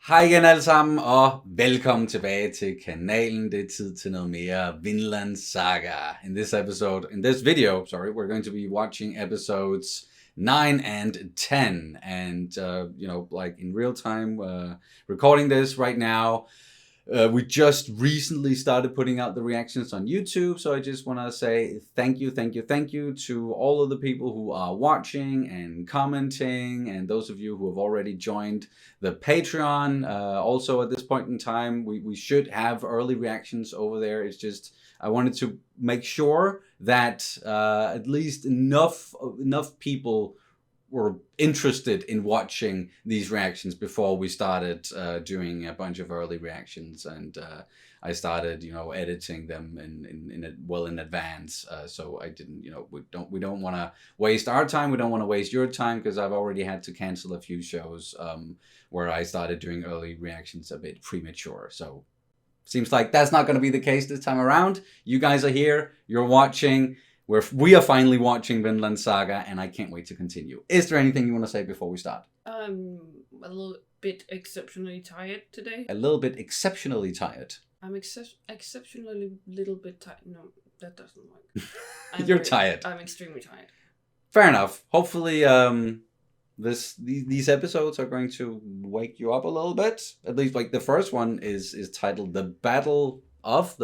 Hej igen alle sammen, og velkommen tilbage til kanalen. Det er tid til noget mere Vinland Saga. In this video, we're going to be watching episodes 9 and 10. And, like in real time, recording this right now. We just recently started putting out the reactions on YouTube, so I just want to say thank you to all of the people who are watching and commenting, and those of you who have already joined the Patreon. Also at this point in time, we should have early reactions over there. It's just I wanted to make sure that at least enough people were interested in watching these reactions before we started doing a bunch of early reactions, and I started editing them in advance, so I didn't we don't want to waste our time, we don't want to waste your time, because I've already had to cancel a few shows where I started doing early reactions a bit premature. So seems like that's not going to be the case this time around. You guys are here, you're watching. We are finally watching Vinland Saga, and I can't wait to continue. Is there anything you want to say before we start? I'm a little bit exceptionally tired today. A little bit exceptionally tired. I'm exceptionally little bit tired. No, that doesn't work. You're tired. I'm extremely tired. Fair enough. Hopefully these episodes are going to wake you up a little bit. At least like the first one is titled The Battle of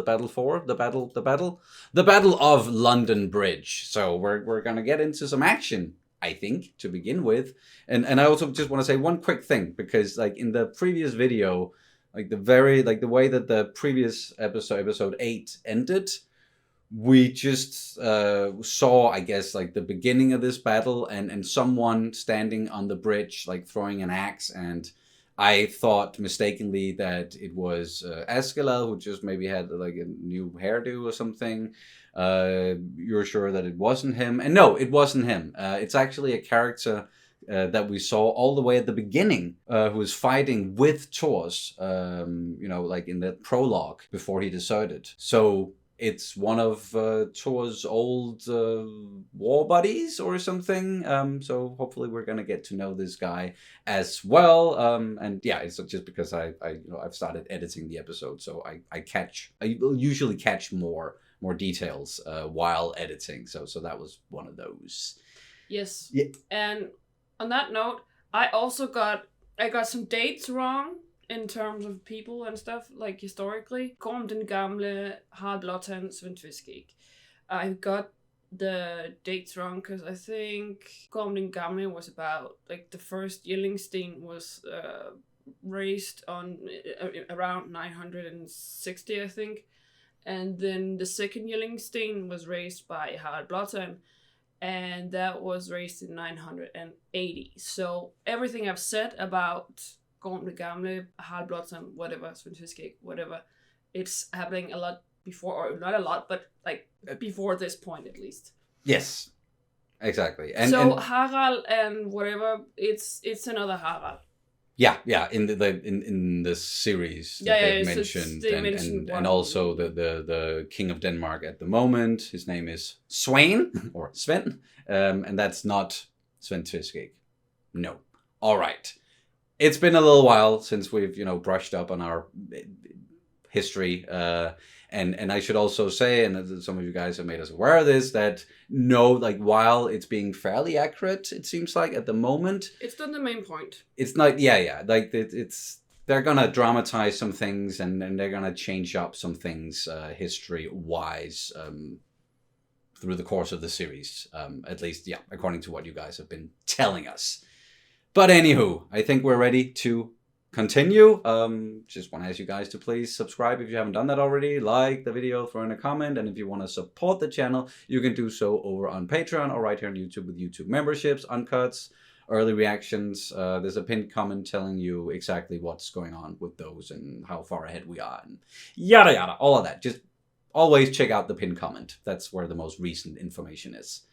London Bridge. So we're gonna get into some action, I think, to begin with. And I also just want to say one quick thing, because like in the previous video, the way that the previous episode 8 ended, we just saw, I guess, like the beginning of this battle and someone standing on the bridge like throwing an axe, and I thought mistakenly that it was Askeladd, who just maybe had like a new hairdo or something. You're sure that it wasn't him? And no, it wasn't him. It's actually a character that we saw all the way at the beginning, who was fighting with Thor's, like in the prologue before he deserted. So it's one of Thor's old war buddies or something. So hopefully we're gonna get to know this guy as well. And yeah, it's just because I've started editing the episode, so I usually catch more details while editing. So that was one of those. Yes. Yeah. And on that note, I got some dates wrong in terms of people and stuff, like historically. Gorm den Gamle, Harald Blåtand, Svend Tveskæg. I got the dates wrong because I think Gorm den Gamle was about, like, the first Yellingsten was raised on around 960, I think. And then the second Yellingsten was raised by Harald Blåtand, and that was raised in 980. So everything I've said about Gorm den Gamle, Harald Blåtand, whatever, Svend Tveskæg, whatever, it's happening a lot before, or not a lot, but like before this point at least. Yes, exactly. And Harald and whatever, it's another Harald. Yeah, in the series that they've mentioned, and also the King of Denmark at the moment. His name is Swain or Sven, and that's not Svend Tveskæg. No. All right. It's been a little while since we've brushed up on our history, and I should also say, and some of you guys have made us aware of this, that while it's being fairly accurate, it seems like at the moment, it's not the main point. It's not, like it's they're gonna dramatize some things, and they're gonna change up some things history wise through the course of the series, at least according to what you guys have been telling us. But anywho, I think we're ready to continue. Just want to ask you guys to please subscribe if you haven't done that already, like the video, throw in a comment, and if you want to support the channel, you can do so over on Patreon or right here on YouTube with YouTube memberships, uncuts, early reactions. There's a pinned comment telling you exactly what's going on with those and how far ahead we are, and yada yada, all of that. Just always check out the pinned comment. That's where the most recent information is.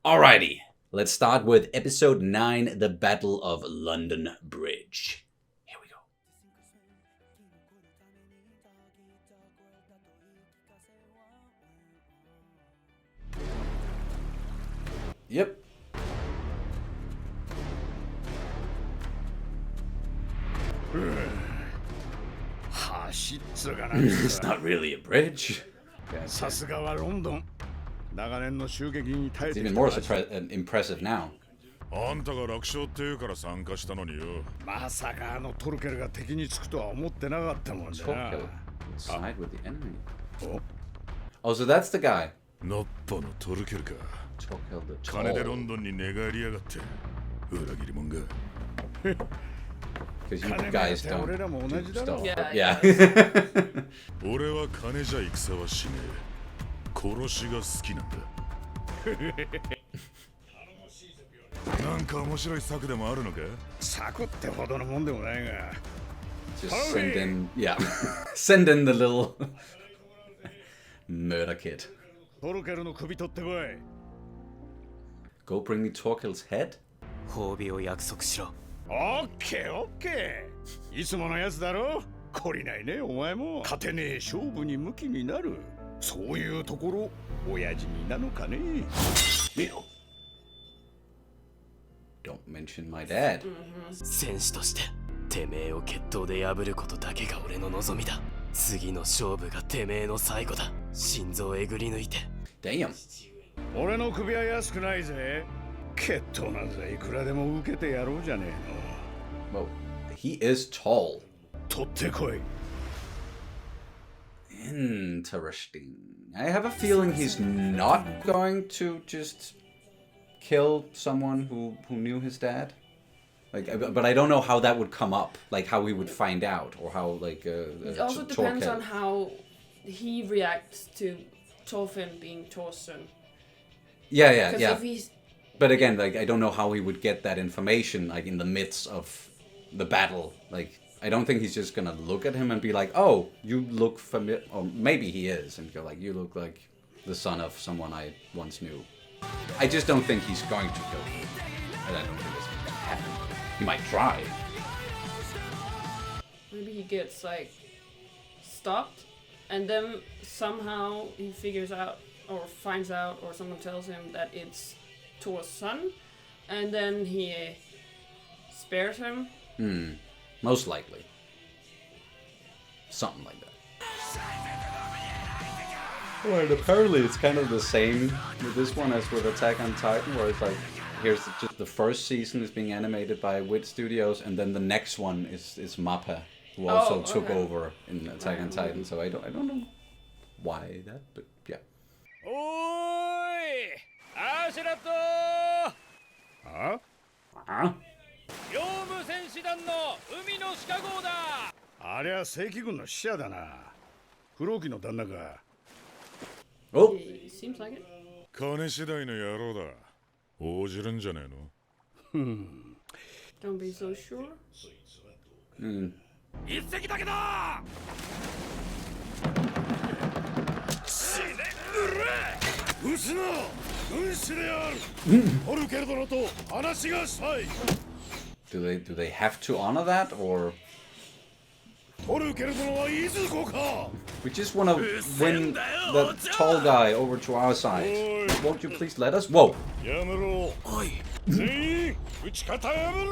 Alrighty. Let's start with episode 9, The Battle of London Bridge. Here we go. Yep. It's not really a bridge. Gotcha. It's even more impressive now. あんたが楽勝って言うから参加したのによ。まさかトルケルが敵につくとは思ってなかったもんだな。Thorkell side with the enemy. Oh, so that's the guy. ナッパのトルケルか。Thorkell the Tall. 金でロンドンに寝返りやがって。裏切り者が。Because you guys don't do stuff. Yeah. 俺は金じゃ戦はしねえ。殺しが好きなんだ。なんか面白い策でもあるのか？策ってほどのもんでもないが。Just send in, yeah, send in the little murder kit. トルケルの首取ってこい。Go bring me Thorkell's head? 褒美を約束しろ。オッケーオッケー。いつものやつだろ。懲りないね、お前も。勝てねえ勝負に向きになる。そういうところ、親父になのかね。Don't mention my dad. 戦士としててめえを決闘で破ることだけが俺の望みだ。次の勝負がてめえの最後だ。心臓えぐり抜いて。Damn. 俺の首は安くないぜ。決闘なんざいくらでも受けてやろうじゃねえの。Whoa, he is tall. 取ってこい。Interesting. I have a feeling he's not going to just kill someone who knew his dad. Like, but I don't know how that would come up. Like how we would find out, or how like. It also depends on how he reacts to Thorfinn being Thorson. Yeah. If he's... But again, like I don't know how he would get that information, like in the midst of the battle. Like I don't think he's just gonna look at him and be like, "Oh, you look familiar," or maybe he is, and go like, "You look like the son of someone I once knew." I just don't think he's going to kill him. And I don't think it's going to happen. He might try. Maybe he gets like stopped, and then somehow he figures out or finds out, or someone tells him that it's Thor's son, and then he spares him. Most likely. Something like that. Well, and apparently it's kind of the same with this one as with Attack on Titan, where it's like, here's just the first season is being animated by Wit Studios, and then the next one is Mappa, who also took over in Attack on Titan. So I don't know why that, but yeah. Oi! Askeladd! Huh? Huh? ヨウム戦士団の海のシカゴだ。ありゃ正規軍の使者だな。黒木の旦那か。Oh! Seems like it. 金次第の野郎だ。応じるんじゃねえの？ Don't be so sure. 一隻だけだ。死ねうれ。嘘の軍師である。トルケル殿と話がしたい。Do they have to honor that, orトルケル殿はいずこか。 we just want to win that tall guy over to our side? Won't you please let us? Whoa! やめろ。全員打ち方やめろ。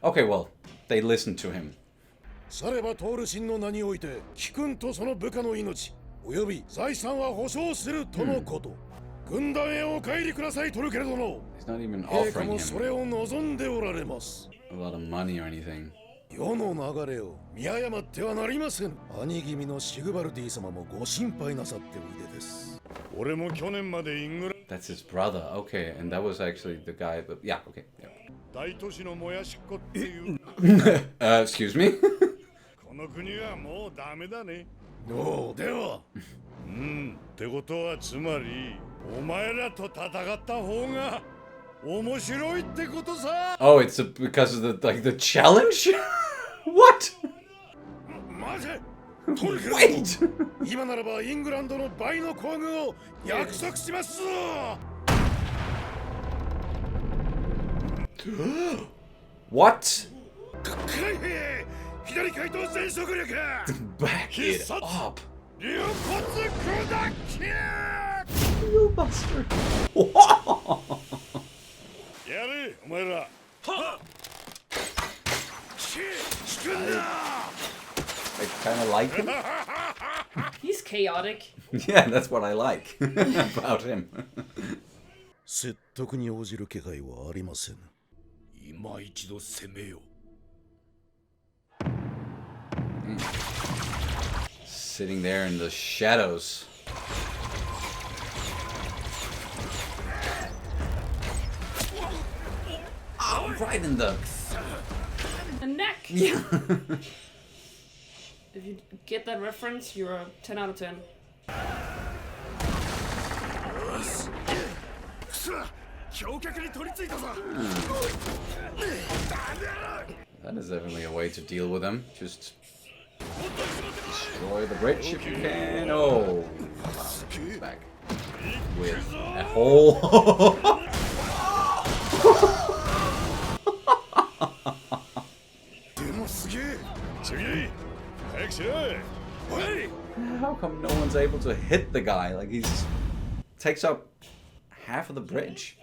Okay, well, they listened to him. さればトール神の名において貴君とその部下の命および財産は保証するとのこと。軍団へお帰りくださいトルケル殿。 He's not even 陛下 offering もそれ him を望んでおられます。 a lot of money or anything. 世の流れを見誤ってはなりません。兄君のシグバルディ様もご心配なさっておいでです。俺も去年までイングラ That's his brother. Okay, and that was actually the guy. But yeah, okay. Yeah. 大都市のもやしっこっていう。Excuse me. この国はもうダメだね。どうでは。ってことはつまりお前らと戦った方が面白いってことさ。Oh, it's because of the challenge? What? 待て。Wait. 今ならばイングランドの倍の厚遇を約束します。What? 海兵左回答全速力。 Back it up. 竜骨砕き。 You bastard. やれお前ら。はっ。引くんだ。Like, kind of like him. He's chaotic. Yeah, that's what I like about him. 説得に応じる気配はありません。今一度攻めよ。Sitting there in the shadows. Oh, right in the neck. Yeah. If you get that reference, you're a 10 out of 10. That is definitely a way to deal with them. Just destroy the bridge if you can. Oh, wow. Back with a hole. How come no one's able to hit the guy? Like he's takes up half of the bridge.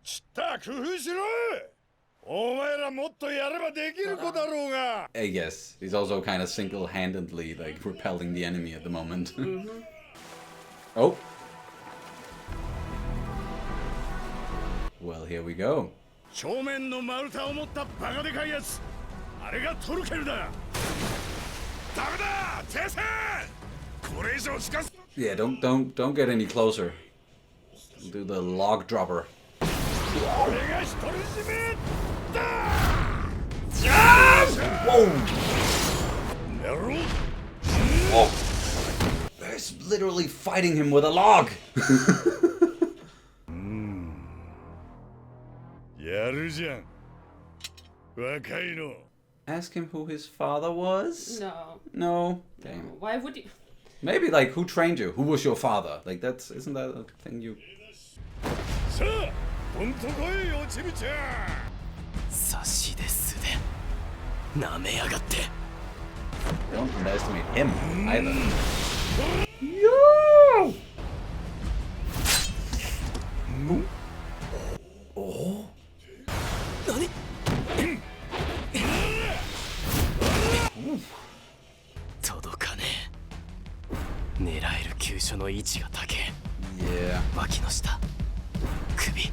ちった工夫しろ。お前らもっとやればできる子だろうが。I guess he's also kind of single-handedly like repelling the enemy at the moment. Oh. Well, here we go. 正面の丸太を持ったバカでかいやつ。あれがトルケルだ。ダメだ、停戦。これ以上近づく。Yeah, don't get any closer. Do the log dropper. 俺が独り占めだ。Whoa! Oh. It's literally fighting him with a log. やるじゃん。若いの。 Ask him who his father was? No. No. Damn. Why would you? Maybe like who trained you? Who was your father? Like isn't that a thing you さあ、どんとこいよちびちゃん。差しで素でなめやがって。 don't underestimate him either. Yo! Oh. 何？届かねえ。狙える急所の位置が高え。 Yeah. 脇の下、首。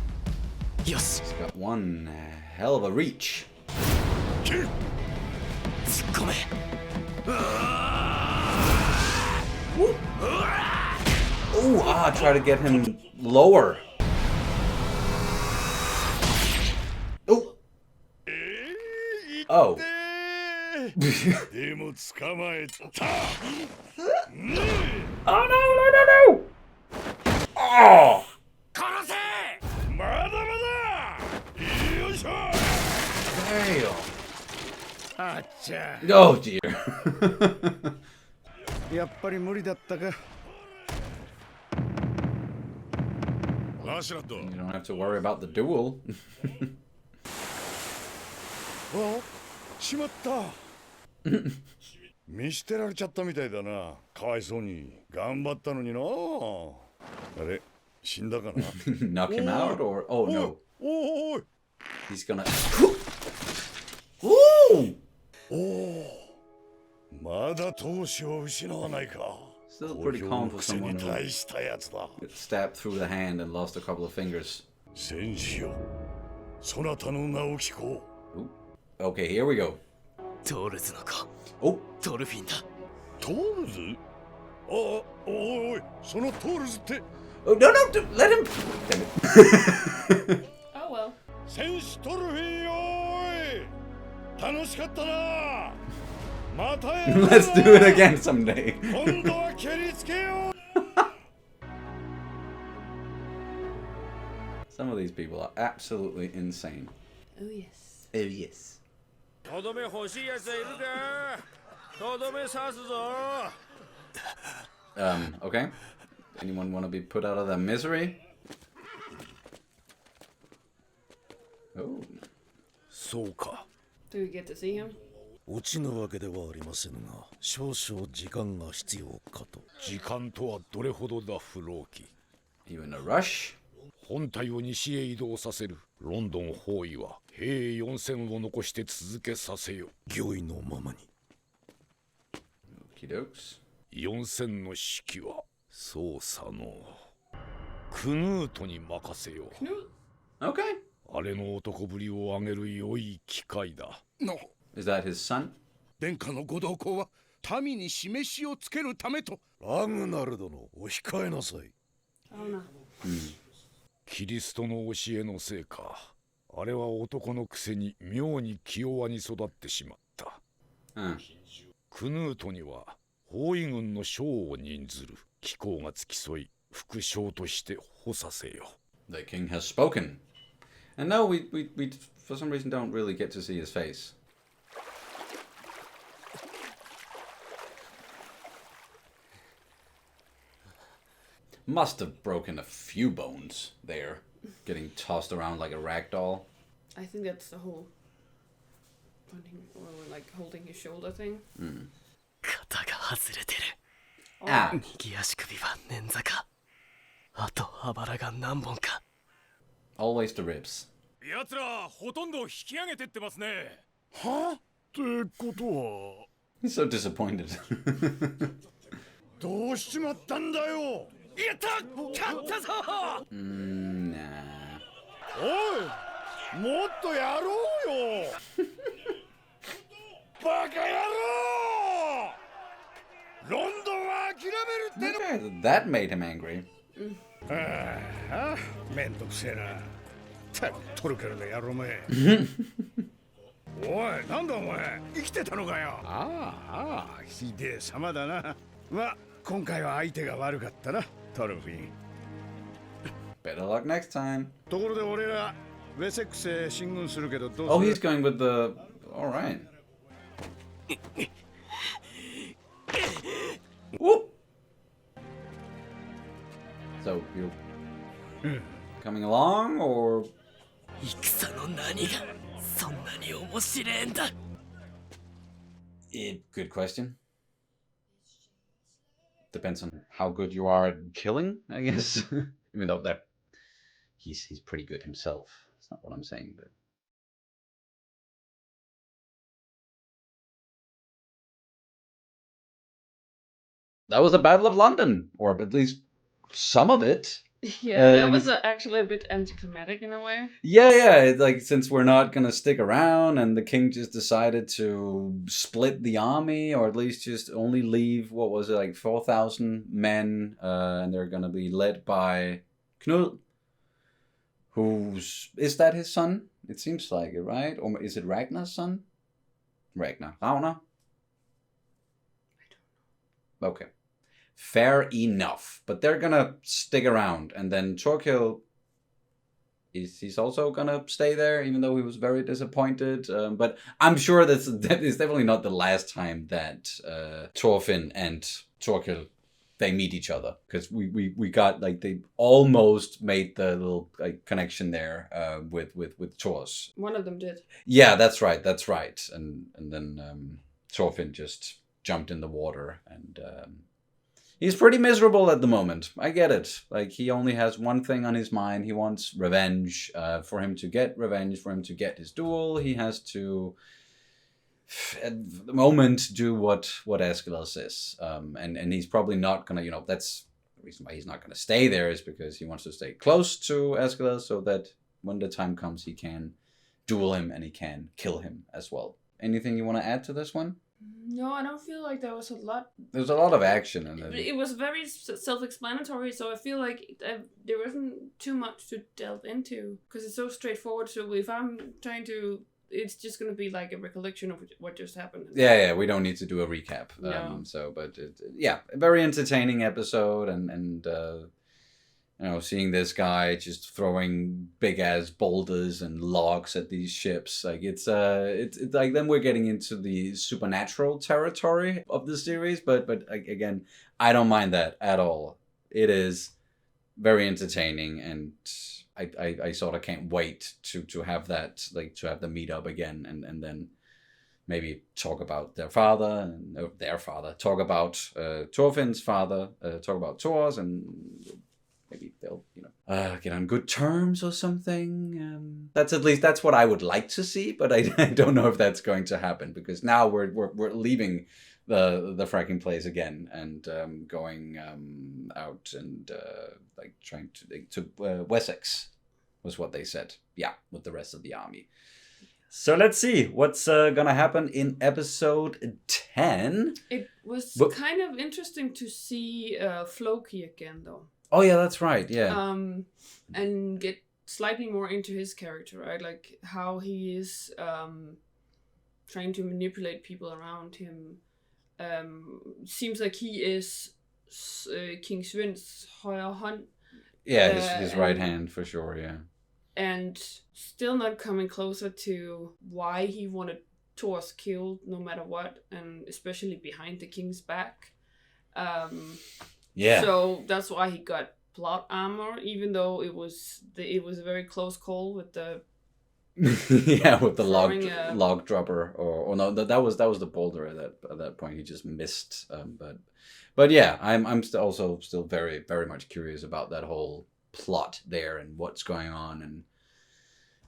よし。 He's got one hell of a reach. 突っ込め。Oh, try to get him lower. Oh. Oh. でも捕まえた。 Oh no! Oh! 殺せ。まだまだ。よいしょ。 Damn. あっちゃ。 Oh dear. やっぱり無理だったか。アシュラッド。 You don't have to worry about the duel. あ、しまった。見捨てられちゃったみたいだな。かわいそうに。頑張ったのにな。あれ、死んだかな。 Knock him out or oh no. おい。 He's gonna. Ooh! おお。まだ闘志を失わないか。 Still pretty calm for くせ someone に who 大したやつだ。 got stabbed through the hand and lost a couple of fingers. 戦士よ。そなたの名を聞こう。 Ooh. Okay, here we go. トールズの子。 Oh, トルフィンだ。トールズ？あ、おい、そのトールズって。 oh no, let him. Damn it. Oh well. 戦士トルフィンよーい。楽しかったな。またやろう。 Let's do it again someday. 今度は蹴りつけよう。 Some of these people are absolutely insane. Oh yes. Oh yes. とどめ欲しいやつはいるか。とどめ刺すぞ。 Okay. Anyone want to be put out of their misery? Oh. そうか。 Do we get to see him? 落ちぬわけではありませんが、少々時間が必要かと。時間とはどれほどだ、フローキ。 You in a rush? 本体を西へ移動させる。ロンドン包囲は兵4000を残して続けさせよ。御意のままに。dokes. 4000の指揮はそうさのクヌートに任せよう。 Knut? Okay. あれの男ぶりを上げる良い機会だ。の Is that his son? 殿下のご同行は民に示しをつけるためと。ラグナル殿、お控えなさい。 Oh no. キリストの教えのせいか。あれは男のくせに妙に気弱に育ってしまった。クヌートには包囲軍の将を任ずる貴公が付き添い、副将として補佐せよ。 The king has spoken. And no, we for some reason don't really get to see his face. Must have broken a few bones there, getting tossed around like a rag doll. I think that's the whole pointing or like holding his shoulder thing. 肩が外れてる。 Ah, 右足首は捻挫か。あとあばらが何本か。 always the ribs. 奴らほとんど引き上げてってますね。はってことは He's so disappointed. どうしちまったんだよ。やった勝ったぞ。 Nah. おい、もっとやろうよ。バカ野郎。ロンドンは諦めるっての。 Okay, that made him angry. ああ、めんどくせえな。たくトルケルの野郎め。おい、なんだお前、生きてたのかよ。ああ、ひでえ様だな。まあ、今回は相手が悪かったな、トルフィン。 Better luck next time. ところで俺ら、ウェセックスへ進軍するけどどう Oh, す he's る？ going with the... Alright. Whoop! So, you're coming along, or... 戦の何がそんなに面白えんだ。 Good question. Depends on how good you are at killing, I guess. Even though that... He's pretty good himself. That's not what I'm saying, but... That was the Battle of London, or at least some of it. Yeah, that was actually a bit anticlimactic in a way. Yeah, it's like, since we're not gonna stick around, and the king just decided to split the army, or at least just only leave, what was it, like 4,000 men, and they're gonna be led by Knud, is that his son? It seems like it, right? Or is it Ragnar's son? Ragnar. I don't know. Okay. Fair enough. But they're gonna stick around, and then Thorkell he's also gonna stay there, even though he was very disappointed. But I'm sure that is definitely not the last time that Thorfinn and Thorkell they meet each other, because we got, like, they almost made the little, like, connection there with Thor's. One of them did. Yeah, that's right. And then Thorfinn just jumped in the water, and he's pretty miserable at the moment. I get it. Like, he only has one thing on his mind. He wants revenge. For him to get revenge, for him to get his duel, he has to, at the moment, do what Askeladd says. And he's probably not gonna, that's the reason why he's not gonna stay there, is because he wants to stay close to Askeladd, so that when the time comes, he can duel him and he can kill him as well. Anything you want to add to this one? No, I don't feel like there was a lot. There's a lot of action in it. It was very self-explanatory, so I feel like there wasn't too much to delve into, because it's so straightforward. So if I'm trying to, it's just going to be like a recollection of what just happened. Yeah, we don't need to do a recap. No. But a very entertaining episode, and seeing this guy just throwing big ass boulders and logs at these ships, like it's like, then we're getting into the supernatural territory of the series. But again, I don't mind that at all. It is very entertaining, and I sort of can't wait to have that, like, to have the meet up again, and then maybe talk about their father, talk about Thorfinn's father, talk about Thor's, and maybe they'll, get on good terms or something. That's what I would like to see, but I don't know if that's going to happen, because now we're leaving the fracking place again and going out and like trying to Wessex was what they said. Yeah, with the rest of the army. So let's see what's gonna happen in episode 10. It was kind of interesting to see Floki again, though. Oh yeah, that's right. Yeah. And get slightly more into his character, right? Like how he is trying to manipulate people around him. Seems like he is King Sven's højre hånd. Yeah, his right hand for sure. Yeah. And still not coming closer to why he wanted Thor's killed no matter what, and especially behind the king's back. Yeah. So that's why he got plot armor, even though it was a very close call with the yeah, with the log dropper, or no, that was the boulder at that point. He just missed. But yeah, I'm still very very much curious about that whole plot there and what's going on, and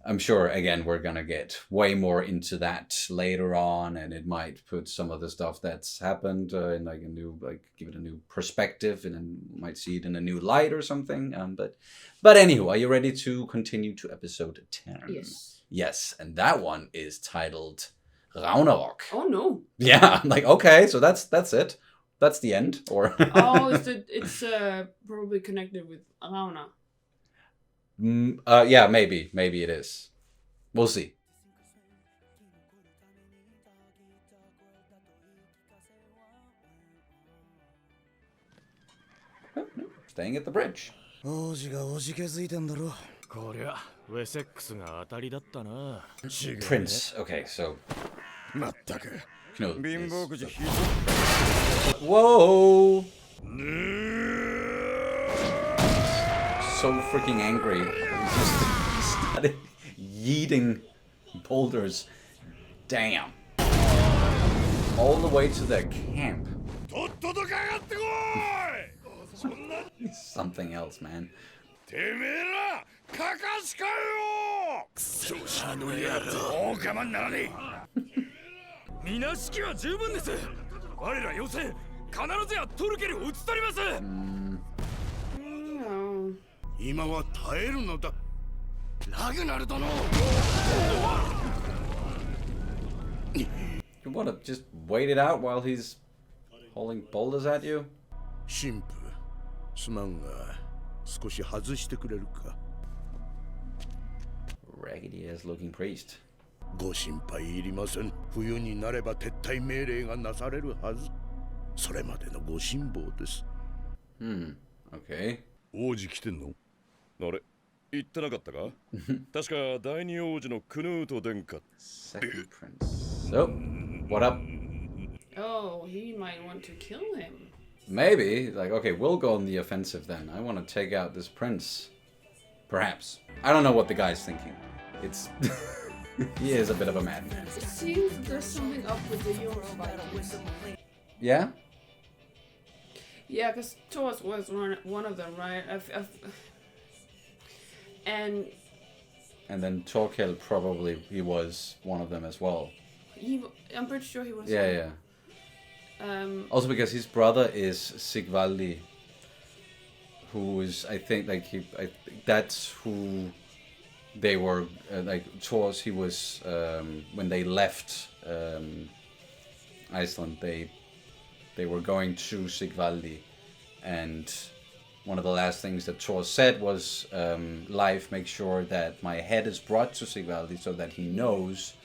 I'm sure again we're gonna get way more into that later on, and it might put some of the stuff that's happened in like a new, like give it a new perspective, and then might see it in a new light or something. But anywho, are you ready to continue to episode 10? Yes, and that one is titled Ragnarok. Oh no! Yeah, I'm like, okay, so that's it. That's the end, or oh, it's probably connected with Ragnar. Yeah, maybe it is. We'll see. Staying at the bridge. Prince. Okay, so. Whoa! So freaking angry. He just started yeeting boulders. Damn. All the way to their camp. Something else, man. You want to just wait it out while he's hauling boulders at you? Raggedy ass looking priest. Okay. 王子来てんの？あれ言ってなかったか？確か第二王子のクヌート殿下。Second prince. So, what up? Oh, he might want to kill him. Maybe. Like, okay, we'll go on the offensive then. I want to take out this prince. Perhaps. I don't know what the guy's thinking. It's... he is a bit of a madman. It seems there's something up with the Vikings. Yeah? Yeah, because Thor was one of them, right? And then Thorkell probably, he was one of them as well. I'm pretty sure he was. Yeah. Also because his brother is Sigvaldi, who is, I think, like that's who they were, like Thor's, he was, when they left Iceland, they were going to Sigvaldi, and one of the last things that Thor said was, Leif, make sure that my head is brought to Sigvaldi so that he knows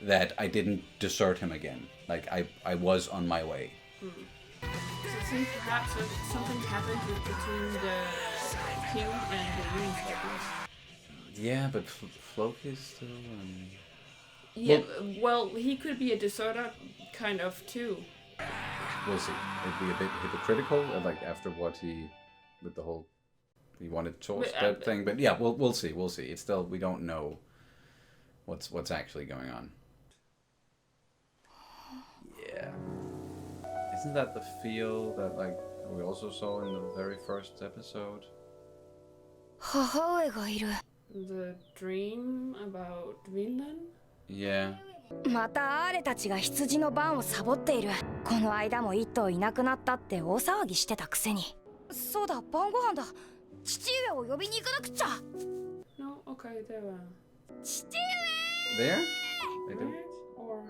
that I didn't desert him again. Like, I was on my way. So it seems perhaps something happened between the king and the Vikings. Yeah, but Floki is still... Yeah, well, he could be a deserter, kind of, too. We'll see. It'd be a bit hypocritical, like, after what he... with the whole... he wanted Thor's that thing, but yeah, we'll see. It's still... we don't know what's actually going on. Yeah. Isn't that the feel that, like, we also saw in the very first episode? 母上がいる。 The dream about Vinland? Yeah. またアーレたちが羊の番をサボっている。この間も一頭いなくなったって大騒ぎしてたくせに。そうだ、晩ご飯だ。父上を呼びに行かなくちゃ。 No? Okay, there we are. 父上 There? They do? Right? Or...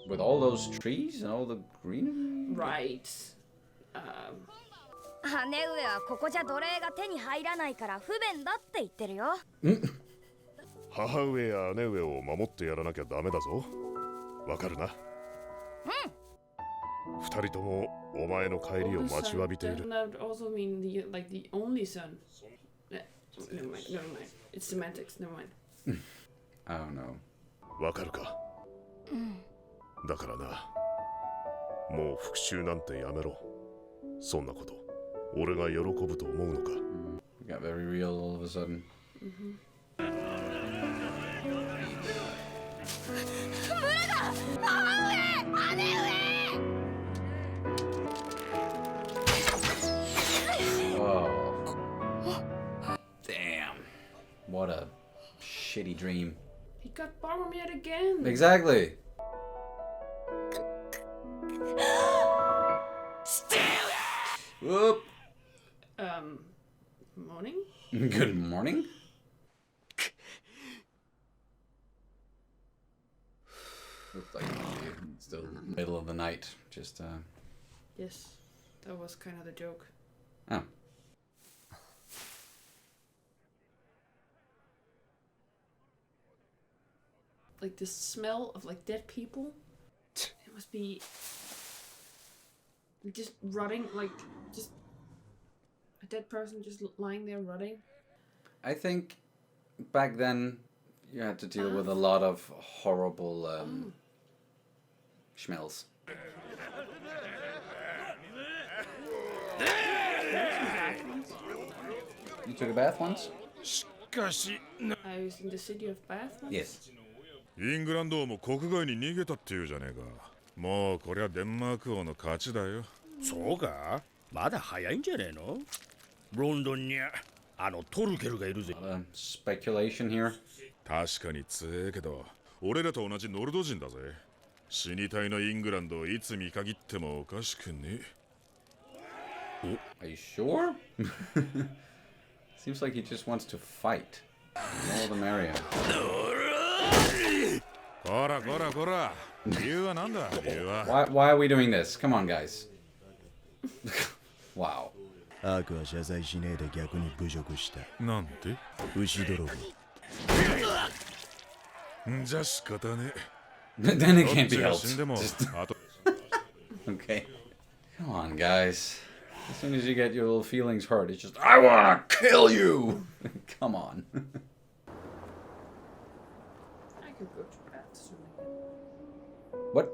With all those trees and all the greenery? Right. 姉上はここじゃ奴隷が手に入らないから不便だって言ってるよ。母上や姉上を守ってやらなきゃダメだぞ。わかるな。うん。二人ともお前の帰りを待ちわびている。 That would also mean the only son. Never mind. It's semantics. Never mind. I don't know. わかるか。だからな。もう復讐なんてやめろ。そんなこと。俺が喜ぶと思うのか。 It got very real all of a sudden. Oh. Damn. What a shitty dream. He got Boromir again. Exactly. Whoop. Morning? Good morning. Looks like it's still middle of the night. Just Yes. That was kind of the joke. oh. Like the smell of like dead people. It must be just rotting, like just a dead person just lying there rotting. I think back then you had to deal with a lot of horrible smells. You took a bath once? しかし、 I was in the city of Bath once. Yes. イングランド王も国外に逃げたっていうじゃねえか。もうこりゃデンマーク王の勝ちだよ。そうか、まだ早いんじゃねえの。ロンドンにあのトルケルがいるぜ。 Speculation here. 確かに強えけど、俺らと同じノルド人だぜ。死に体のイングランドをいつ見限ってもおかしくね。 Are you sure? Seems like he just wants to fight. The more the merrier. こらこらこら。理由はなんだ？理由は。Why are we doing this? Come on, guys. Wow. アークは謝罪しねえで逆に侮辱した。なんて？牛泥棒。じゃ仕方ね。Then it can't be どっ helped. ちが死んでも Just- あと Okay. Come on, guys. As soon as you get your little feelings hurt, it's just, I wanna kill you! Come on. I could go to Bath soon again. What?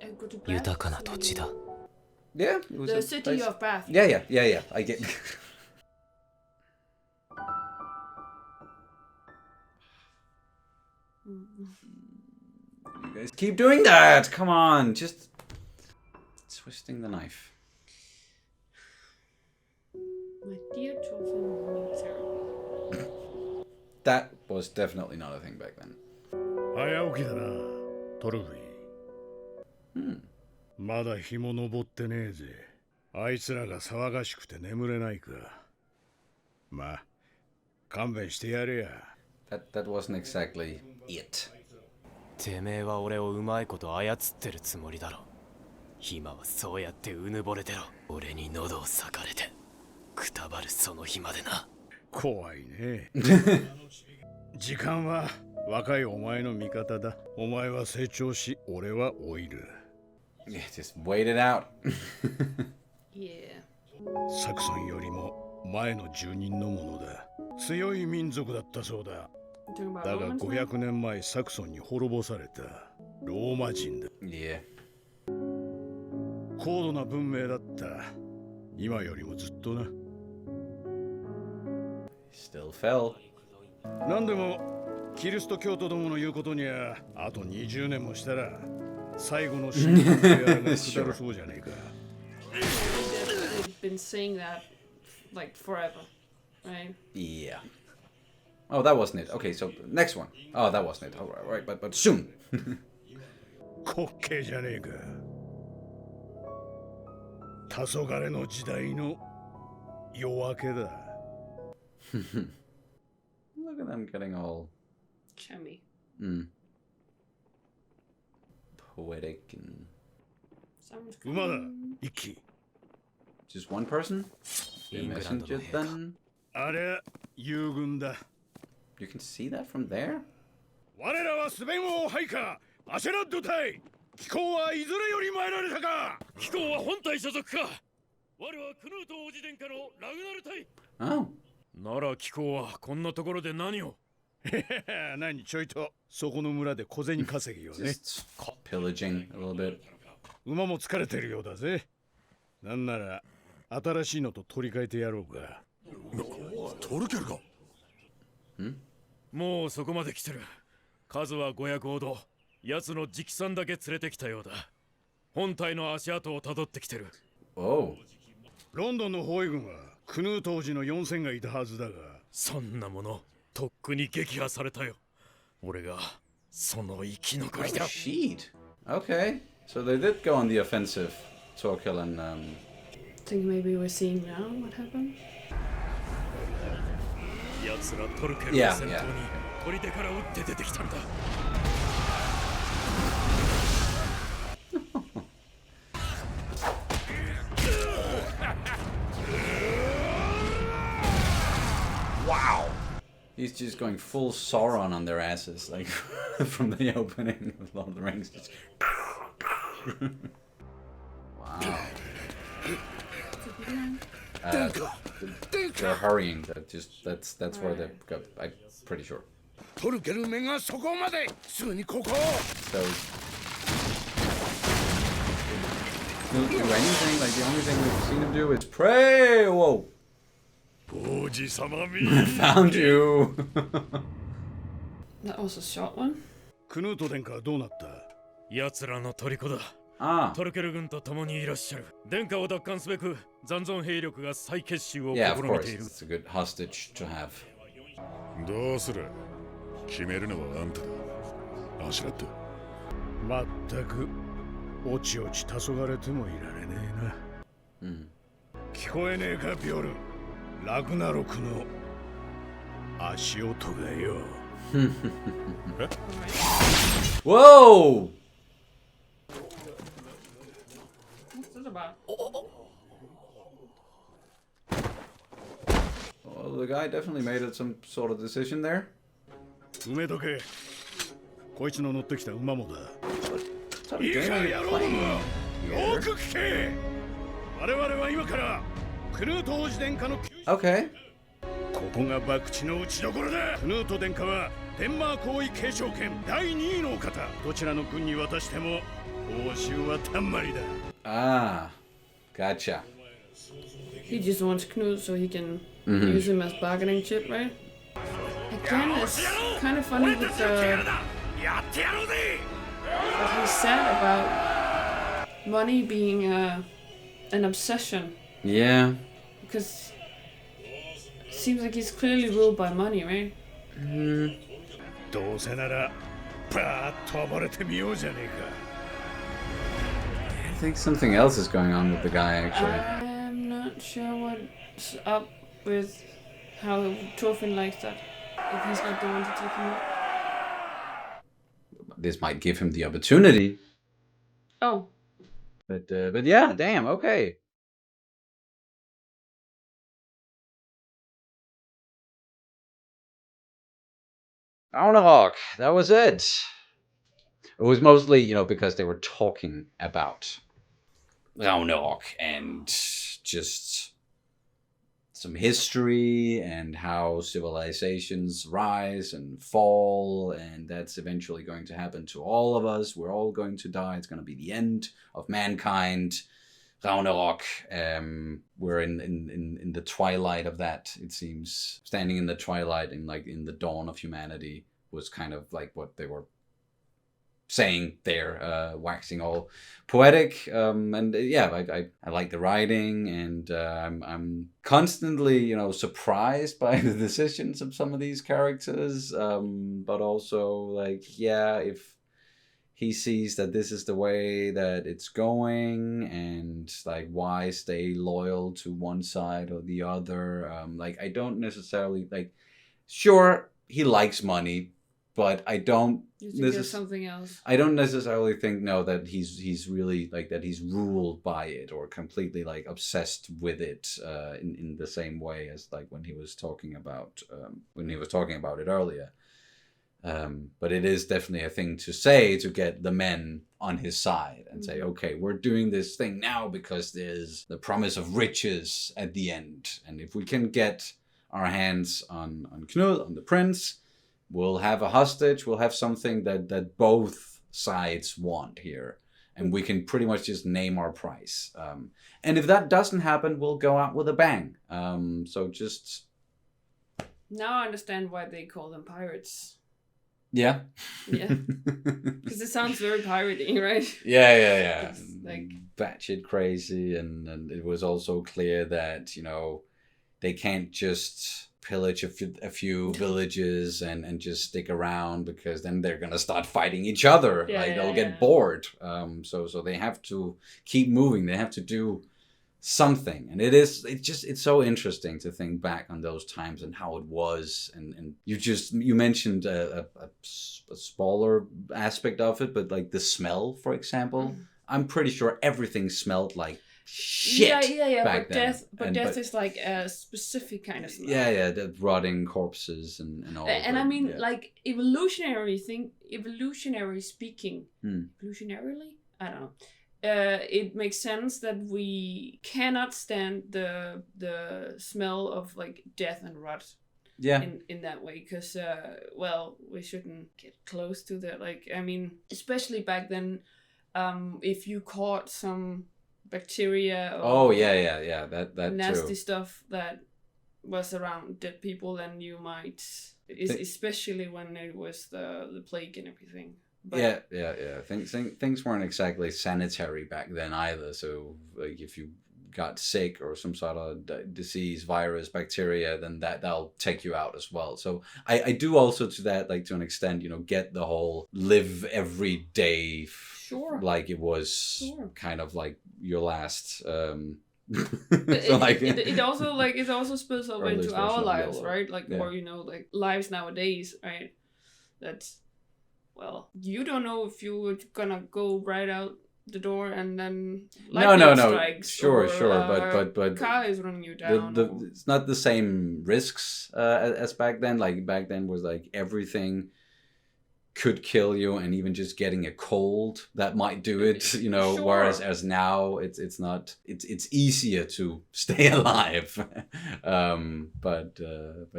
I could go to Bath 豊かな soon 土地だ again. Yeah, it was The a city place- of Bath. Yeah. I get. You guys keep doing that. Come on, just twisting the knife. My dear Tolkien morning ceremony. That was definitely not a thing back then. 早起きだな、トルフィ。まだ日も昇ってねえぜ。あいつらが騒がしくて眠れないか。まあ、勘弁してやれや。That wasn't exactly it. てめえは俺をうまいこと操ってるつもりだろ。今はそうやってうぬぼれてろ。俺に喉を裂かれてくたばるその日までな。怖いね。時間は若いお前の味方だ。お前は成長し、俺は老いる。 Yeah, just wait it out. Yeah. サクソンよりも前の住人のものだ。強い民族だったそうだ。 You talking about だが Romans now? 500年前サクソンに滅ぼされたローマ人だ。 Yeah. 高度な文明だった。今よりもずっとな。 Still fell. なんでもキリスト教徒どもの言うことにはあと20年もしたら最後の神学であれが下るそうじゃねえか。 They've been saying that like forever. Right. Yeah. Oh, that wasn't it. Okay, so next one. Oh, that wasn't it. All right, but soon. 滑稽じゃねえか。黄昏の時代の夜明けだ。Look at them getting all Chummy. poetic and... Sounds 馬だ good. 一気。 Just one person? The イングランドの messenger 兵か then? あれは友軍だ。 You can see that from there? 我らはスベン王配下アシェラッド隊。機構はいずれより参られたか。貴公は本隊所属か。我はクヌート王子殿下のラグナル隊。 Oh. なら貴公はこんなところで何を。何ちょいとそこの村で小銭稼ぎをね。 Just pillaging a little bit. 馬も疲れてるようだぜ。なんなら新しいのと取り替えてやろうか。トルケルか。もうそこまで来てる。数は500ほど。奴の直参だけ連れてきたようだ。本隊の足跡をたどってきてる。 Oh. ロンドンの包囲軍はクヌート王子の4000がいたはずだが。そんなものとっくに撃破されたよ。俺がその生き残りだ。 Sheet. Okay. So they did go on the offensive, Thorkell and... Think maybe we're seeing now what happened? 奴らトルケル Yeah, の先頭に yeah. 砦から撃って出てきたんだ。Wow. He's just going full Sauron on their asses, like from the opening of Lord of the Rings. Just... Wow. They're hurrying. That's where they go. I'm pretty sure. トルケルメがそこまで。すぐにここ。 So he'll do anything. Like the only thing we've seen him do is pray. Whoa! 王子様み。 Found you. That was a short one. クヌート殿下はどうなった。奴らの虜だ。 Ah. トルケル軍と共にいらっしゃる。殿下を奪還すべく残存兵力が再結集を Yeah, of 試み course. ている。 It's a good hostage to have. どうする。決めるのはあんただ。アシュラッド。まったくおちおち黄昏てもいられねえな。聞こえねえかビョル。ラグナロクの足音がよ。Whoa! What's that about? Well, the guy definitely made some sort of decision there. 埋めとけ。こいつの乗ってきた馬もだ。 What type of いい game か are you 野郎ども。 playing よく聞け。我々は今からクヌート王子殿下の救出。 Okay. ここが博打の打ちどころだ。クヌート殿下はデンマーク王位継承権第2位のお方。どちらの軍に渡しても報酬はたんまりだ。 Ah, gotcha. He just wants Knut so he can use him as bargaining chip, right? Again, it's kind of funny with what he said about money being an obsession. Yeah. Because it seems like he's clearly ruled by money, right? どうせならパーッと暴れてみようじゃねえか。 I think something else is going on with the guy, actually. I'm not sure what's up with how Thorfinn likes that. If he's not the one to take him out. This might give him the opportunity. Oh, But yeah, damn, okay. Ragnarok, that was it. It was mostly, because they were talking about Ragnarok and just some history and how civilizations rise and fall, and that's eventually going to happen to all of us. We're all going to die. It's going to be the end of mankind. Ragnarok. We're in the twilight of that, it seems. Standing in the twilight and in the dawn of humanity was kind of like what they were saying there, waxing all poetic. And yeah, I like the writing, and I'm constantly, you know, surprised by the decisions of some of these characters. But also, like, yeah, if he sees that this is the way that it's going, and like, why stay loyal to one side or the other? Like, I don't necessarily like. Sure, he likes money, but I don't. You think there's something else? I don't necessarily think that he's really like that. He's ruled by it or completely like obsessed with it in the same way as like when he was talking about it earlier. But it is definitely a thing to say to get the men on his side and say, okay, we're doing this thing now because there's the promise of riches at the end, and if we can get our hands on Knud, on the prince, we'll have a hostage, we'll have something that both sides want here, and we can pretty much just name our price. And if that doesn't happen, we'll go out with a bang. So just... Now I understand why they call them pirates. Yeah. Yeah. Because it sounds very piratey, right? Yeah. It's like... batshit crazy, and it was also clear that, you know, they can't just pillage a few villages and just stick around, because then they're gonna start fighting each other. They'll get bored. So they have to keep moving. They have to do something, and it's so interesting to think back on those times and how it was. And you mentioned a smaller aspect of it, but like the smell, for example, I'm pretty sure everything smelled like shit. Back then. Death is like a specific kind of smell. Yeah, the rotting corpses and all. And I mean, like evolutionarily speaking, evolutionarily, I don't know. It makes sense that we cannot stand the smell of like death and rot. Yeah. In that way, because we shouldn't get close to that. Like, I mean, especially back then, if you caught some bacteria or that nasty too. Stuff that was around dead people, then you might, especially when it was the plague and everything. But yeah. Things weren't exactly sanitary back then either. So like, if you got sick or some sort of disease, virus, bacteria, then that'll take you out as well. So I do also, to that, like, to an extent, you know, get the whole live every day. Sure. Like it was kind of like your last. It also spills over into our lives, right? Like, or you know, like lives nowadays, right? That's, well, you don't know if you're gonna go right out the door and then lightning strikes. Sure, but car is running you down. It's not the same risks as back then. Like back then was like everything could kill you, and even just getting a cold that might do it, you know. Sure. Whereas as now it's not. It's easier to stay alive. But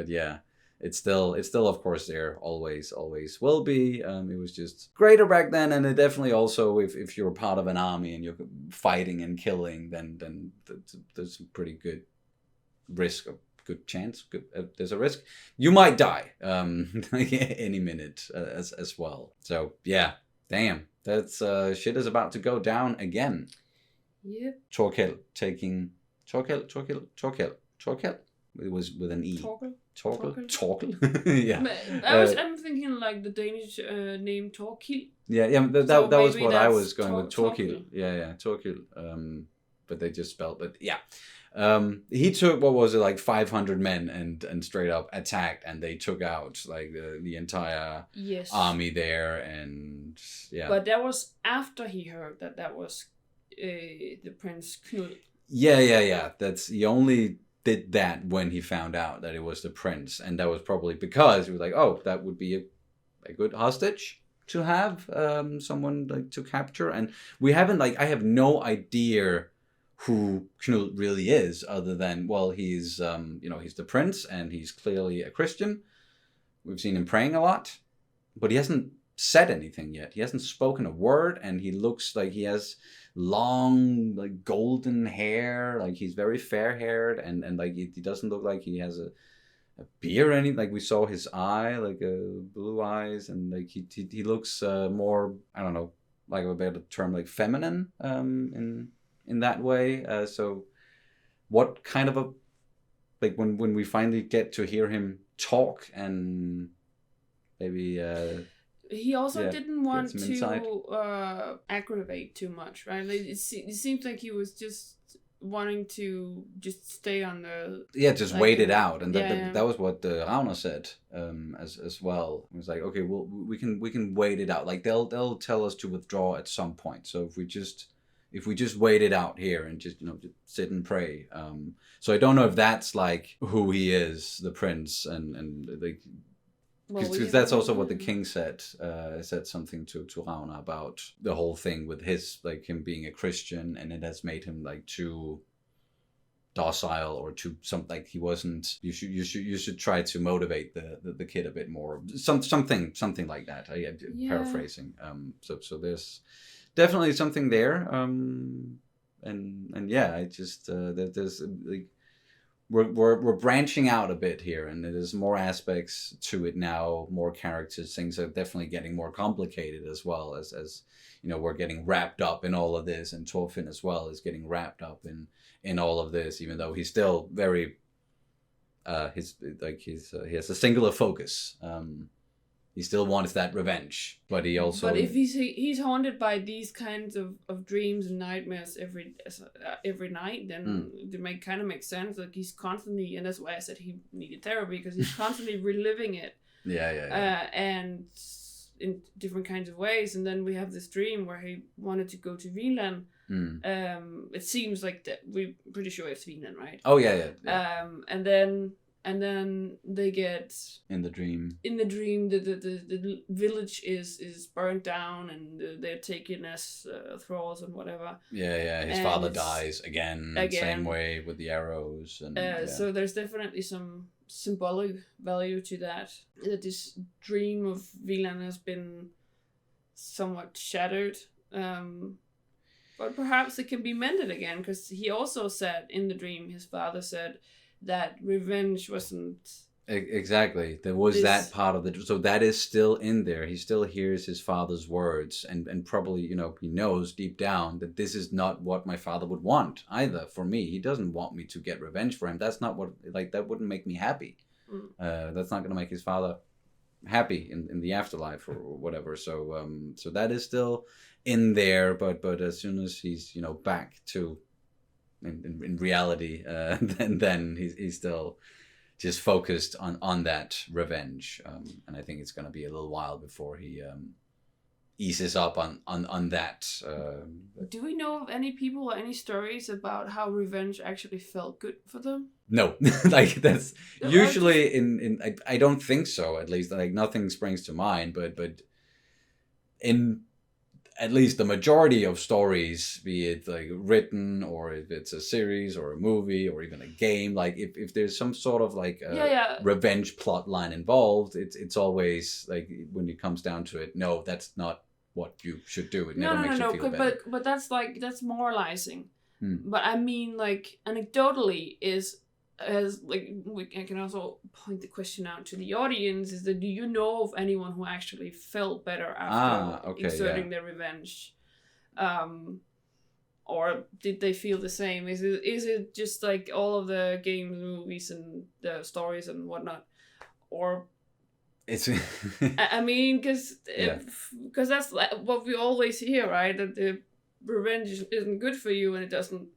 yeah. It's still of course there, always will be. It was just greater back then, and it definitely also, if you're part of an army and you're fighting and killing, then there's a pretty good risk, of good chance. There's a risk you might die any minute as well. So yeah, damn, that's shit is about to go down again. Yep. Thorkell taking Thorkell. It was with an E. Thorkell. Yeah. I'm thinking like the Danish name Thorkell. Yeah. That was what I was going with. Thorkell. Yeah, Thorkell. But they just spelled it. Yeah. He took, what was it, like 500 men and straight up attacked, and they took out like the entire army there, and yeah. But that was after he heard that was the Prince Knud. Yeah. That's, he only did that when he found out that it was the prince, and that was probably because he was like, oh, that would be a good hostage to have, someone like to capture. And we haven't, like, I have no idea who Knud really is, other than, well, he's he's the prince, and he's clearly a Christian. We've seen him praying a lot, but he hasn't said anything yet. He hasn't spoken a word, and he looks like he has long, like, golden hair. Like, he's very fair haired, and like he doesn't look like he has beard or anything. Like we saw his eye, like blue eyes, and like he looks more, I don't know, like a better term, like feminine in that way. So what kind of a, like when we finally get to hear him talk and maybe he also didn't want some insight. to aggravate too much, right? Like it seems like he was just wanting to just stay on the just like, wait it out, and yeah. that was what Ragnar said as well. It was like, okay, well, we can wait it out. Like they'll tell us to withdraw at some point. So if we just wait it out here and just just sit and pray. So I don't know if that's like who he is, the prince, and like. Because that's also what the king said. Said something to Ragnar about the whole thing with his, like him being a Christian, and it has made him like too docile or too something. Like he wasn't. You should try to motivate the kid a bit more. Something like that. Paraphrasing. So there's definitely something there. And yeah, I just there's like. We're branching out a bit here, and there's more aspects to it now, more characters. Things are definitely getting more complicated as well as we're getting wrapped up in all of this, and Thorfinn as well is getting wrapped up in all of this, even though he's still very he has a singular focus. He still wants that revenge, but he also. But if he's haunted by these kinds of dreams and nightmares every night, then it kind of make sense. Like he's constantly, and that's why I said he needed therapy, because he's constantly reliving it. Yeah. And in different kinds of ways, and then we have this dream where he wanted to go to Vinland. It seems like that we're pretty sure it's Vinland, right? Oh yeah. And then they get in the dream. The village is burned down, and they're taken as thralls and whatever. Yeah. His father dies again. Same way with the arrows. And so there's definitely some symbolic value to that this dream of Vinland has been somewhat shattered. But perhaps it can be mended again, because he also said in the dream, his father said that revenge wasn't... Exactly. There was that part of so that is still in there. He still hears his father's words, and probably, he knows deep down that this is not what my father would want either for me. He doesn't want me to get revenge for him. That's not what, like, that wouldn't make me happy. That's not going to make his father happy in the afterlife or whatever. So so that is still in there, but as soon as he's, back to in reality, then he's still just focused on that revenge, and I think it's going to be a little while before he eases up on that. Do we know of any people or any stories about how revenge actually felt good for them? No, like that's usually in I don't think so. At least, like, nothing springs to mind, but in at least the majority of stories, be it like written or if it's a series or a movie or even a game, like if there's some sort of like revenge plot line involved, it's always like, when it comes down to it, no, that's not what you should do. It never makes you feel better. But that's moralizing. But I mean, like, anecdotally I can also point the question out to the audience, is that, do you know of anyone who actually felt better after exerting their revenge? Or did they feel the same? Is it just like all of the games, movies, and the stories and whatnot? Or it's I mean, because that's what we always hear, right? That the revenge isn't good for you, and it doesn't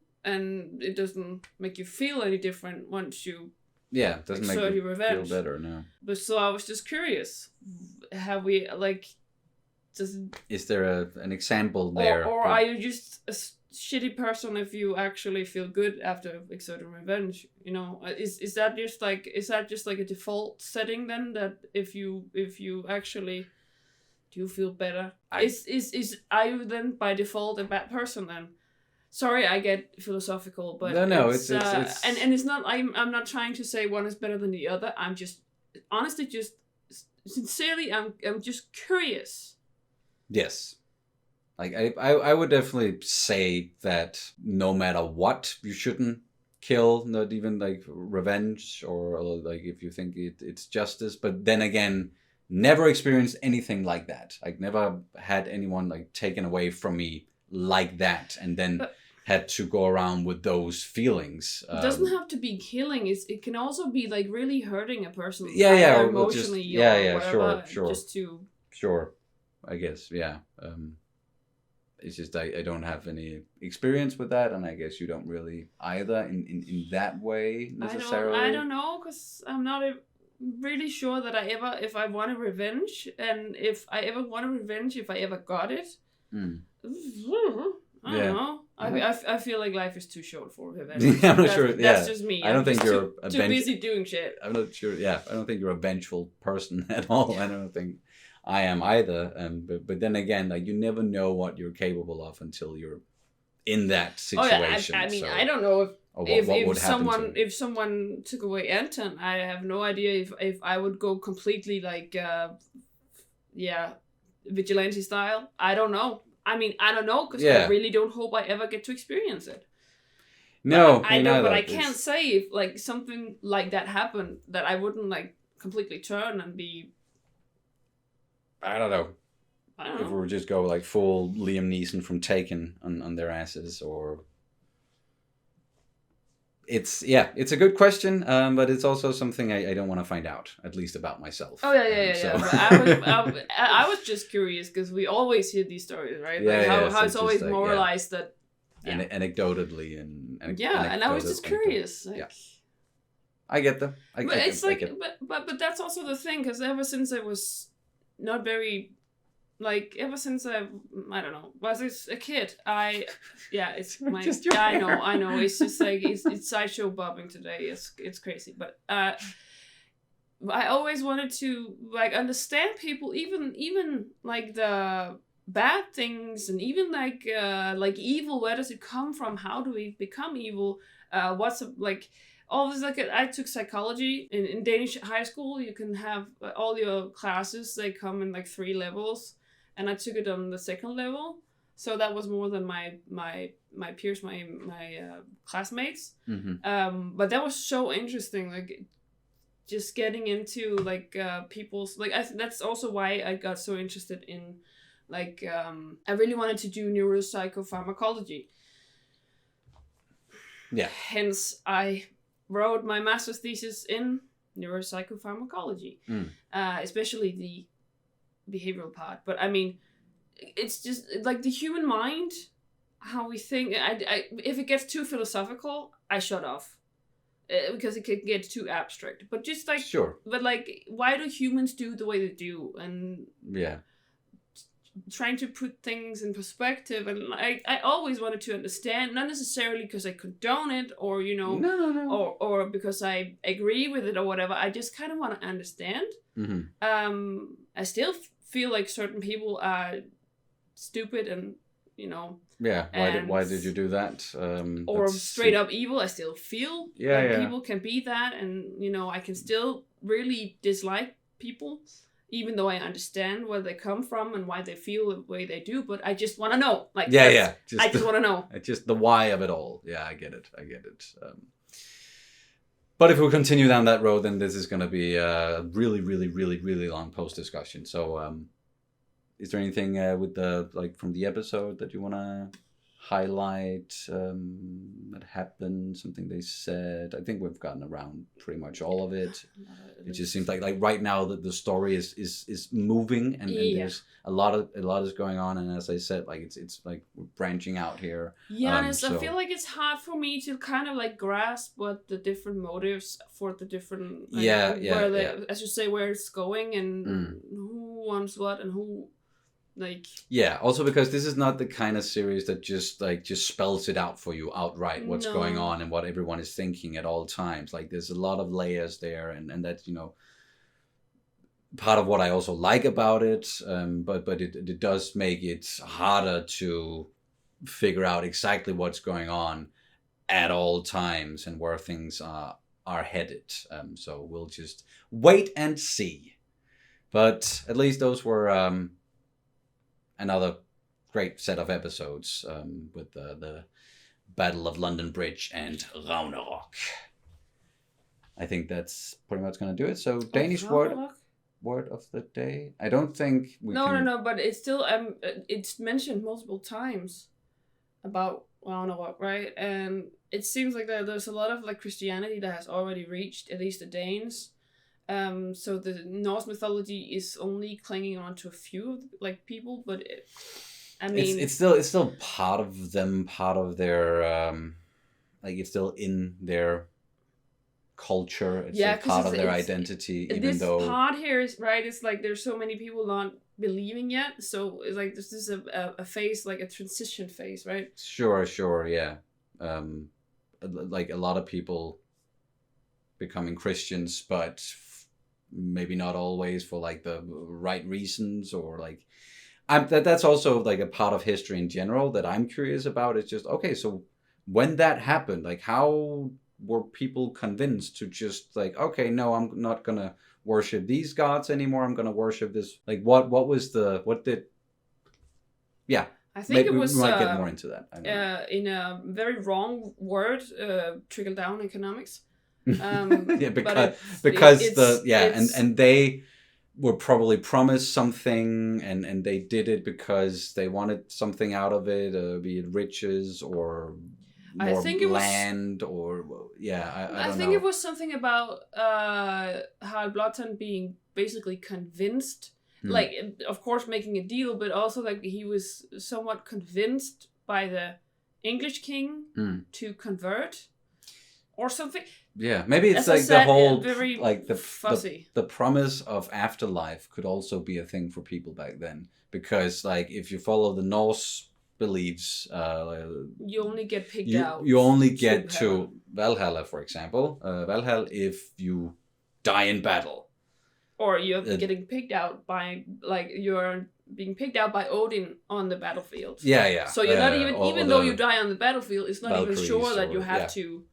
make you feel any different once you it doesn't make you feel better. No. But so I was just curious, have we is there an example there, or are you just a shitty person if you actually feel good after exerting revenge? Is that just like a default setting then, that if you actually do feel better, are you then by default a bad person then? Sorry, I get philosophical, but no, it's and it's not. I'm not trying to say one is better than the other. I'm just honestly, just sincerely, I'm just curious. Yes, like I would definitely say that no matter what, you shouldn't kill, not even like revenge or like if you think it's justice. But then again, never experienced anything like that. Like never had anyone like taken away from me like that, and then had to go around with those feelings. It doesn't have to be killing. It can also be like really hurting a person. Or emotionally. Just, or whatever, sure. Just to. Sure, I guess, yeah. It's just I don't have any experience with that, and I guess you don't really either in that way necessarily. I don't know, because I'm not really sure that if I want a revenge, and if I ever want a revenge, if I ever got it. I don't know. I feel like life is too short for revenge. I'm not sure. Yeah, that's just me. I don't think you're too busy doing shit. I'm not sure. Yeah, I don't think you're a vengeful person at all. I don't think I am either. But then again, like you never know what you're capable of until you're in that situation. I mean, so, I don't know if if someone took away Anton, I have no idea if I would go completely like vigilante style. I don't know. I mean, I don't know, because I really don't hope I ever get to experience it. No, I know, but I can't say if like something like that happened that I wouldn't like completely turn and be. I don't know. If we just go like full Liam Neeson from Taken on their asses, or it's a good question, but it's also something I don't want to find out, at least about myself. Oh yeah. But I was just curious, because we always hear these stories, right? Like how it's always moralized that. Yeah. Anecdotally and and I was just curious. Like, I get them. But that's also the thing, because ever since I was not very. Like ever since I don't know, was a kid. It's my. I know. It's just like it's sideshow bobbing today. It's crazy, but I always wanted to like understand people, even like the bad things, and even like evil. Where does it come from? How do we become evil? What's like. All this, like I took psychology in Danish high school. You can have all your classes. They come in like 3 levels. And I took it on the 2nd level, so that was more than my peers, my classmates. Mm-hmm. But that was so interesting, like just getting into like people's like. That's also why I got so interested in like I really wanted to do neuropsychopharmacology. Yeah. Hence, I wrote my master's thesis in neuropsychopharmacology, especially the behavioral part. But I mean, it's just like the human mind, how we think. I if it gets too philosophical, I shut off, because it can get too abstract. But just like but like, why do humans do the way they do? And trying to put things in perspective, and I always wanted to understand, not necessarily because I condone it, or no. or because I agree with it or whatever. I just kind of want to understand. Mm-hmm. I still feel like certain people are stupid, and why did you do that? Or straight up evil. I still feel people can be that, and I can still really dislike people, even though I understand where they come from and why they feel the way they do. But I just want to know. Like I just want to know. Just the why of it all. Yeah, I get it. But if we continue down that road, then this is going to be a really, really, really, really long post discussion. So, is there anything with the from the episode that you want to highlight that happened? Something they said? I think we've gotten around pretty much all of it. It just seems like right now that the story is moving, and there's a lot is going on. And as I said, like it's like we're branching out here. Yeah, I feel like it's hard for me to kind of like grasp what the different motives for the different as you say, where it's going, and who wants what and who. Also because this is not the kind of series that just spells it out for you outright what's going on and what everyone is thinking at all times. Like there's a lot of layers there, and that's part of what I also like about it, but it does make it harder to figure out exactly what's going on at all times and where things are headed. So we'll just wait and see. But at least those were another great set of episodes with the Battle of London Bridge and Ragnarok. I think that's pretty much going to do it. So Danish word of the day. I don't think we can... No, but it's still it's mentioned multiple times about Ragnarok, right? And it seems like there's a lot of like Christianity that has already reached at least the Danes. So the Norse mythology is only clinging on to a few like people, but I mean, it's still part of them, part of their like it's still in their culture. It's still part of their identity. Even though this part here is right, it's like there's so many people not believing yet. So it's like this is a phase, like a transition phase, right? Sure, yeah. Like a lot of people becoming Christians, but maybe not always for like the right reasons, or like that's also like a part of history in general that I'm curious about. It's just, okay, so when that happened, like how were people convinced to just like, okay, no, I'm not gonna worship these gods anymore, I'm gonna worship this, like what did I think it was we might get more into that. I don't know. In a very wrong word, trickle down economics. Yeah, because and they were probably promised something, and they did it because they wanted something out of it, be it riches or more land, or I don't know. It was something about Harald Blåtand being basically convinced, like of course making a deal, but also like he was somewhat convinced by the English king to convert or something. Yeah, maybe it's like the whole like the promise of afterlife could also be a thing for people back then, because like if you follow the Norse beliefs, you only get picked out. You only get to Valhalla, for example. Valhalla if you die in battle, or you're getting picked out by you're being picked out by Odin on the battlefield. Yeah. So you're not even though you die on the battlefield, it's not Valkyries, even sure that you have to.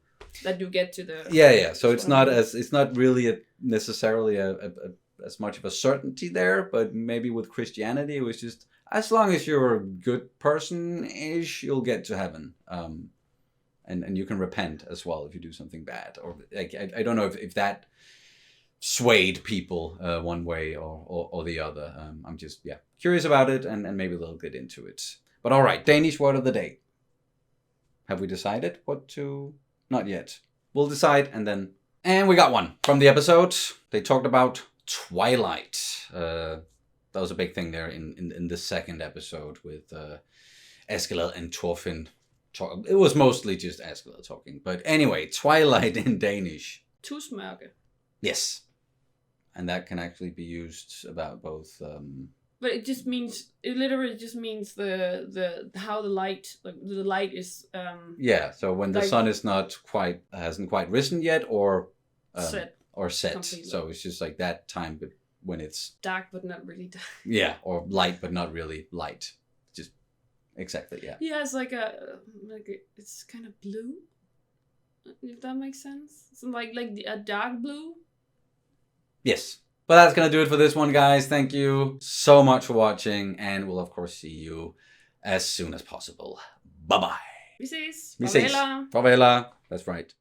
That you get to the so it's not really necessarily as much of a certainty there, but maybe with Christianity it was just, as long as you're a good person-ish, you'll get to heaven, and you can repent as well if you do something bad, or like I don't know if that swayed people one way or the other. I'm just curious about it, and maybe they'll get into it. But all right, Danish word of the day. Have we decided what to? Not yet. We'll decide, and we got one from the episode. They talked about Twilight. That was a big thing there in the second episode with Askeladd and Thorfinn. It was mostly just Askeladd talking. But anyway, Twilight in Danish. Tusmørke. Yes. And that can actually be used about both... But it literally just means the how the light is so when the sun is hasn't quite risen yet, or set. Completely. So it's just like that time when it's dark but not really dark. Yeah, or light but not really light. Just exactly, yeah. Yeah, it's it's kind of blue. If that makes sense. It's like a dark blue. Yes. But that's going to do it for this one, guys. Thank you so much for watching, and we'll, of course, see you as soon as possible. Bye-bye. Vi ses. Farväl. That's right.